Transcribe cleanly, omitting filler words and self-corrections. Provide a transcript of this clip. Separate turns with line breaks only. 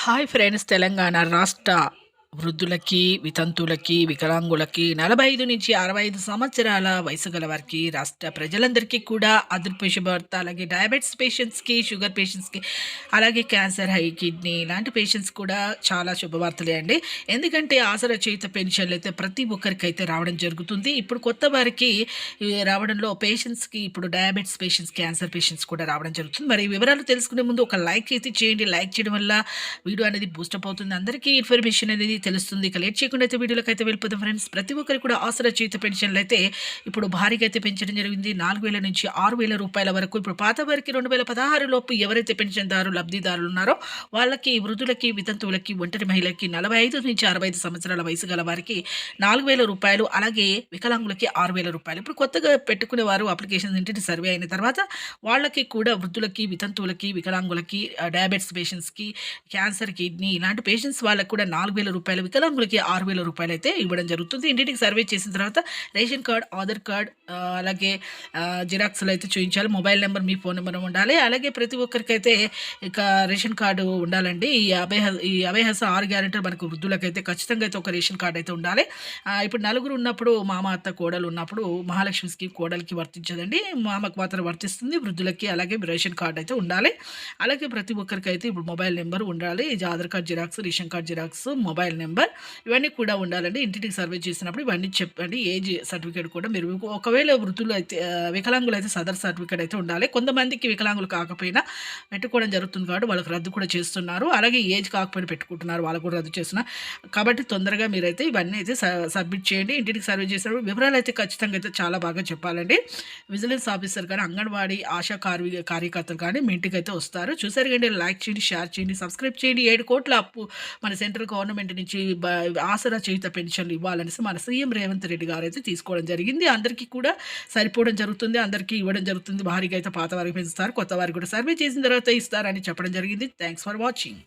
Hi friends, Telangana రాష్ట్ర వృద్ధులకి, వితంతువులకి, వికలాంగులకి 45-65 సంవత్సరాల వయసు గల వారికి, రాష్ట్ర ప్రజలందరికీ కూడా అదృశ్య శుభవార్త. అలాగే డయాబెటిస్ పేషెంట్స్‌కి, షుగర్ పేషెంట్స్‌కి, అలాగే క్యాన్సర్, హై కిడ్నీ ఇలాంటి పేషెంట్స్ కూడా చాలా శుభవార్తలే అండి. ఎందుకంటే ఆసరా చేయుత పెన్షన్లు అయితే ప్రతి ఒక్కరికైతే రావడం జరుగుతుంది. ఇప్పుడు కొత్త వారికి రావడంలో పేషెంట్స్‌కి ఇప్పుడు డయాబెటిస్ పేషెంట్స్, క్యాన్సర్ పేషెంట్స్ కూడా రావడం జరుగుతుంది. మరి వివరాలు తెలుసుకునే ముందు ఒక లైక్ అయితే చేయండి. లైక్ చేయడం వల్ల వీడియో అనేది బూస్టప్ అవుతుంది. అందరికీ ఇన్ఫర్మేషన్ అనేది తెలుస్తుంది. ఇక లేట్ చేయకుండా అయితే వీడియోలోకి అయితే వెళ్ళిపోతాం ఫ్రెండ్స్. ప్రతి ఒక్కరికి కూడా ఆసరా చేయుత పెన్షన్లు అయితే ఇప్పుడు భారీగా అయితే పెంచడం జరిగింది. 4,000 నుంచి 6,000 రూపాయల వరకు. ఇప్పుడు పాత వారికి 2016 లోపు ఎవరైతే లబ్ధిదారులు ఉన్నారో వాళ్ళకి, వృద్ధులకి, వితంతువులకి, ఒంటరి మహిళలకి, 45-65 సంవత్సరాల వయసు గల వారికి 4,000 రూపాయలు, అలాగే వికలాంగులకి 6,000 రూపాయలు. ఇప్పుడు కొత్తగా పెట్టుకునే వారు అప్లికేషన్ ఇంటిని సర్వే అయిన తర్వాత వాళ్ళకి కూడా, వృద్ధులకి, వితంతువులకి, వికలాంగులకి, డయాబెటిస్ పేషెంట్స్‌కి, క్యాన్సర్, కిడ్నీ ఇలాంటి పేషెంట్స్ వాళ్ళకి కూడా 4,000 రూపాయలు, వికలాంగులకి 6,000 రూపాయలు అయితే ఇవ్వడం జరుగుతుంది. ఇంటింటికి సర్వే చేసిన తర్వాత రేషన్ కార్డ్, ఆధార్ కార్డ్, అలాగే జిరాక్స్‌లు అయితే చూయించాలి. మొబైల్ నెంబర్, మీ ఫోన్ నెంబర్ ఉండాలి. అలాగే ప్రతి ఒక్కరికైతే ఇక రేషన్ కార్డు ఉండాలండి. ఈ 6 గ్యారెంటీలు మనకు వృద్ధులకైతే ఖచ్చితంగా అయితే ఒక రేషన్ కార్డ్ అయితే ఉండాలి. ఇప్పుడు నలుగురు ఉన్నప్పుడు, మామ, అత్త, కోడలు ఉన్నప్పుడు మహాలక్ష్మి స్కీమ్ కోడలికి వర్తించదండి. మామకు మాత్రం వర్తిస్తుంది. వృద్ధులకి అలాగే రేషన్ కార్డ్ అయితే ఉండాలి. అలాగే ప్రతి ఒక్కరికైతే ఇప్పుడు మొబైల్ నెంబర్ ఉండాలి. Aadhaar card xerox, ration card xerox, mobile number ఇవన్నీ కూడా ఉండాలండి. ఇంటింటికి సర్వే చేసినప్పుడు ఇవన్నీ చెప్పండి. ఏజ్ సర్టిఫికేట్ కూడా మీరు, ఒకవేళ వృద్ధులు అయితే, వికలాంగులు అయితే సదర్ సర్టిఫికేట్ అయితే ఉండాలి. కొంతమందికి వికలాంగులు కాకపోయినా పెట్టుకోవడం జరుగుతుంది కాబట్టి వాళ్ళకి రద్దు కూడా చేస్తున్నారు. అలాగే ఏజ్ కాకపోయినా పెట్టుకుంటున్నారు, వాళ్ళకు కూడా రద్దు చేస్తున్నారు. కాబట్టి తొందరగా మీరైతే ఇవన్నీ అయితే సబ్మిట్ చేయండి. ఇంటికి సర్వే చేసినప్పుడు వివరాలు అయితే ఖచ్చితంగా అయితే చాలా బాగా చెప్పాలండి. విజిలెన్స్ ఆఫీసర్ కానీ, అంగన్వాడీ ఆశా కార్యకర్తలు కానీ మీ ఇంటికి అయితే వస్తారు. చూసారు కండి, లైక్ చేయండి, షేర్ చేయండి, సబ్స్క్రైబ్ చేయండి. 7 కోట్ల అప్పు మన సెంట్రల్ గవర్నమెంట్ నుంచి ఆసరా చేయుత పెన్షన్లు ఇవ్వాలనేసి మన సీఎం రేవంత్ రెడ్డి గారు అయితే తీసుకోవడం జరిగింది. అందరికీ కూడా సరిపోవడం జరుగుతుంది, అందరికీ ఇవ్వడం జరుగుతుంది. భారీగా అయితే పాత వారికి పెంచుతారు, కొత్త వారికి కూడా సర్వే చేసిన తర్వాత ఇస్తారని చెప్పడం జరిగింది. Thanks for watching.